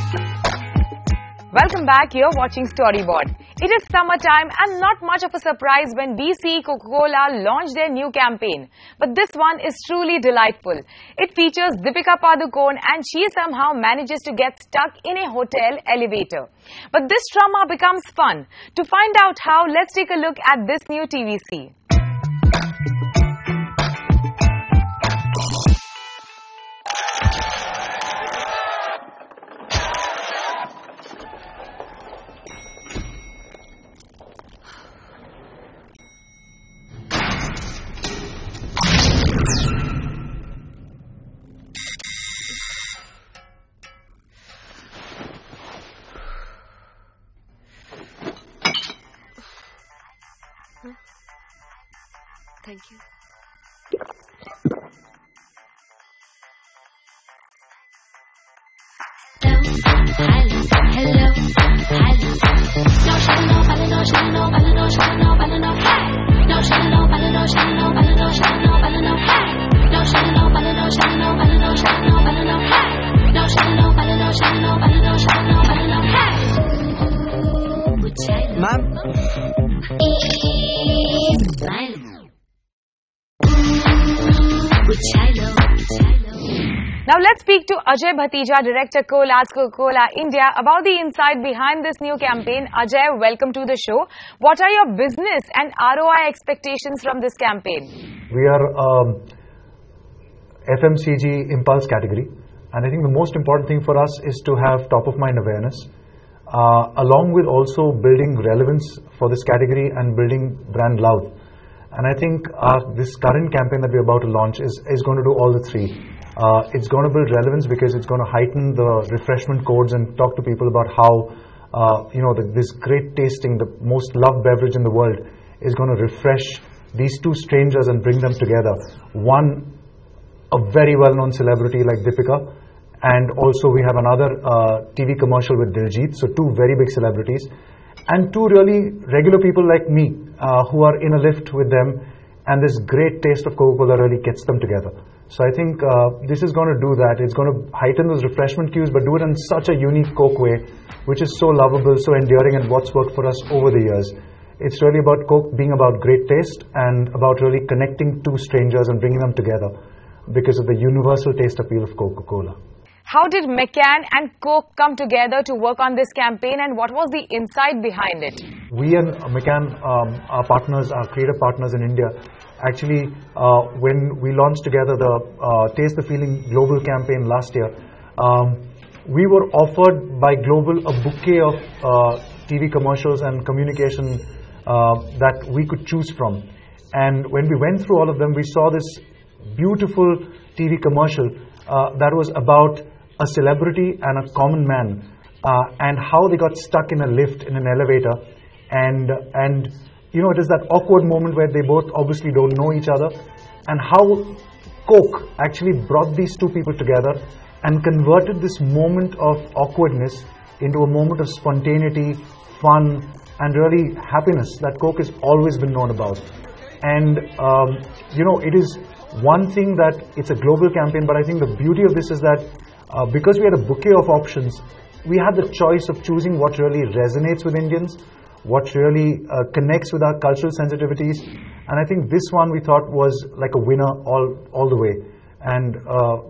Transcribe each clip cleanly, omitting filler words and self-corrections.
Welcome back, you're watching Storyboard. It is summertime and not much of a surprise when we see Coca-Cola launch their new campaign. But this one is truly delightful. It features Deepika Padukone and she somehow manages to get stuck in a hotel elevator. But this drama becomes fun. To find out how, let's take a look at this new TVC. Thank you. Hello. No shall no, bala no shall no, bala no shall no, bala no. No shall no, bala no shall no, bala no shall no, bala no. No shall no, bala no shall no, bala no shall no, bala no. No shall no, bala no shall no, bala no shall no, bala no. Ma'am. Now let's speak to Ajay Bathija, Director Coca-Cola India, about the insight behind this new campaign. Ajay, welcome to the show. What are your business and ROI expectations from this campaign? We are FMCG impulse category, and I think the most important thing for us is to have top of mind awareness, along with also building relevance for this category and building brand love. And I think this current campaign that we're about to launch is going to do all the three. It's going to build relevance because it's going to heighten the refreshment codes and talk to people about how this great tasting, the most loved beverage in the world, is going to refresh these two strangers and bring them together. One, a very well-known celebrity like Deepika, and also we have another TV commercial with Diljit, so two very big celebrities, and two really regular people like me who are in a lift with them, and this great taste of Coca-Cola really gets them together. So I think this is going to do that. It's going to heighten those refreshment cues, but do it in such a unique Coke way, which is so lovable, so endearing, and what's worked for us over the years. It's really about Coke being about great taste and about really connecting two strangers and bringing them together because of the universal taste appeal of Coca-Cola. How did McCann and Coke come together to work on this campaign, and what was the insight behind it? We and McCann, our partners, our creative partners in India, actually, when we launched together the Taste the Feeling global campaign last year, we were offered by Global a bouquet of TV commercials and communication that we could choose from. And when we went through all of them, we saw this beautiful TV commercial that was about a celebrity and a common man, and how they got stuck in a lift, in an elevator, and it is that awkward moment where they both obviously don't know each other, and how Coke actually brought these two people together and converted this moment of awkwardness into a moment of spontaneity, fun, and really happiness that Coke has always been known about. And it is one thing that it's a global campaign, but I think the beauty of this is that because we had a bouquet of options, we had the choice of choosing what really resonates with Indians, what really connects with our cultural sensitivities, and I think this one we thought was like a winner all the way. And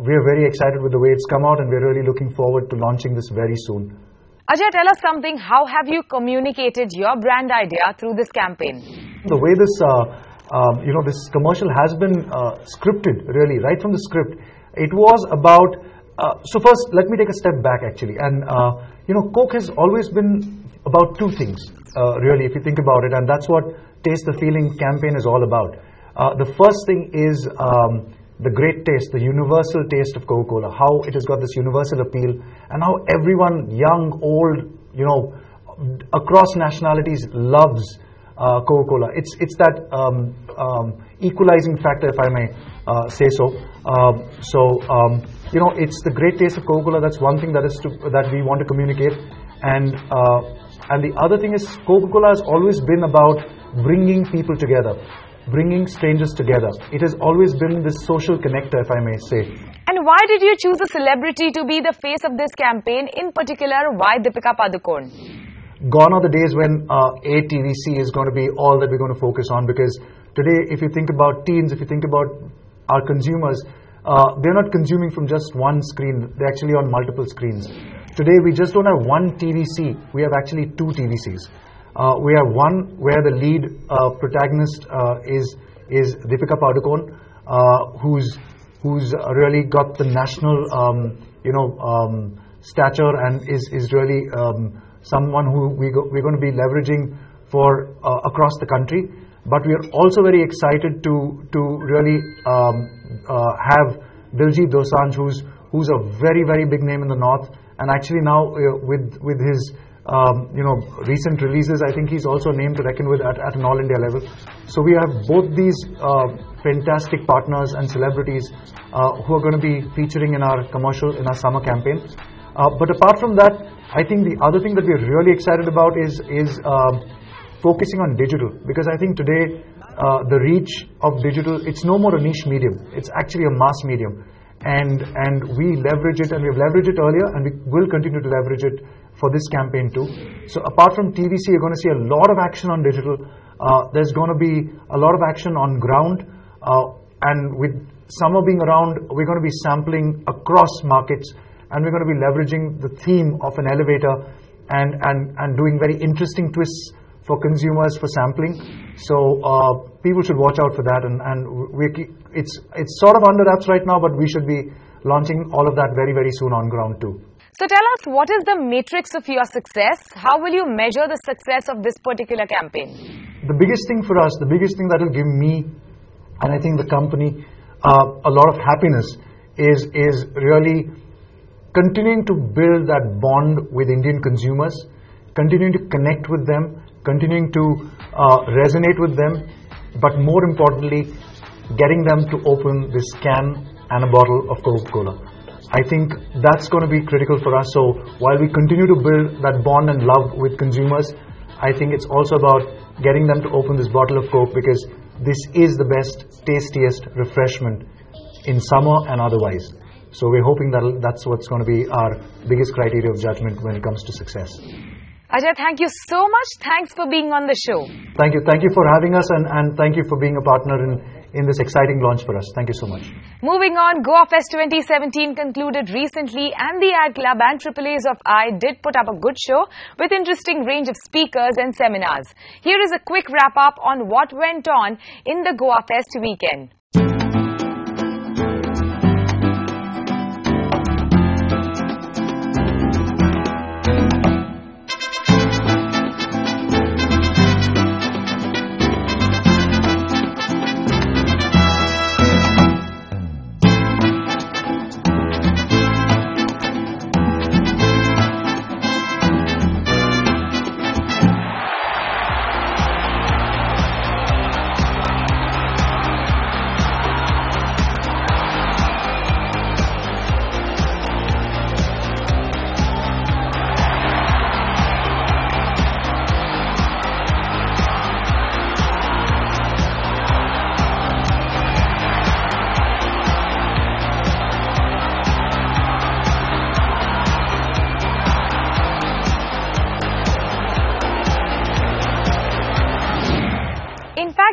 we're very excited with the way it's come out, and we're really looking forward to launching this very soon. Ajay, tell us something. How have you communicated your brand idea through this campaign? The way this this commercial has been scripted, really, right from the script. It was about, so first, let me take a step back, actually. And, Coke has always been about two things, really, if you think about it. And that's what Taste the Feeling campaign is all about. The first thing is the great taste, the universal taste of Coca-Cola, how it has got this universal appeal, and how everyone, young, old, across nationalities, loves Coca-Cola. It's that equalizing factor, if I may say so. It's the great taste of Coca-Cola. That's one thing that we want to communicate. And the other thing is, Coca-Cola has always been about bringing people together. bringing strangers together. It has always been this social connector, if I may say. And why did you choose a celebrity to be the face of this campaign? In particular, why Deepika Padukone? Gone are the days when TVC is going to be all that we're going to focus on, because today, if you think about teens, if you think about our consumers, they're not consuming from just one screen, they're actually on multiple screens. Today, we just don't have one TVC, we have actually two TVCs. We have one where the lead protagonist is Deepika Padukone, who's really got the national stature and is really someone who we're going to be leveraging for across the country. But we are also very excited to really have Diljit Dosanjh, who's a very, very big name in the north, and actually now with his recent releases, I think he's also a name to reckon with at an all India level. So we have both these fantastic partners and celebrities who are going to be featuring in our commercial, in our summer campaign. But apart from that, I think the other thing that we're really excited about is focusing on digital, because I think today the reach of digital, it's no more a niche medium, it's actually a mass medium, and we leverage it, and we've leveraged it earlier, and we will continue to leverage it for this campaign too. So apart from TVC, you're going to see a lot of action on digital. There's going to be a lot of action on ground, and with summer being around, we're going to be sampling across markets, and we're going to be leveraging the theme of an elevator and doing very interesting twists for consumers for sampling. So people should watch out for that, and it's sort of under wraps right now, but we should be launching all of that very, very soon on ground too. So tell us, what is the matrix of your success? How will you measure the success of this particular campaign? The biggest thing for us, the biggest thing that will give me, and I think the company, a lot of happiness is really continuing to build that bond with Indian consumers, continuing to connect with them, continuing to resonate with them, but more importantly, getting them to open this can and a bottle of Coca-Cola. I think that's going to be critical for us. So while we continue to build that bond and love with consumers, I think it's also about getting them to open this bottle of Coke, because this is the best, tastiest refreshment in summer and otherwise. So we're hoping that that's what's going to be our biggest criteria of judgment when it comes to success. Ajay, thank you so much. Thanks for being on the show. Thank you. Thank you for having us, and thank you for being a partner in this exciting launch for us. Thank you so much. Moving on, Goa Fest 2017 concluded recently, and the Ad Club and AAAs of I did put up a good show with interesting range of speakers and seminars. Here is a quick wrap-up on what went on in the Goa Fest weekend.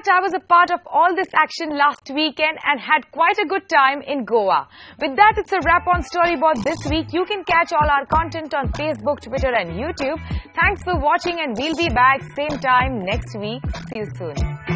I was a part of all this action last weekend and had quite a good time in Goa. With that, it's a wrap on Storyboard this week. You can catch all our content on Facebook, Twitter and YouTube. Thanks for watching, and we'll be back same time next week. See you soon.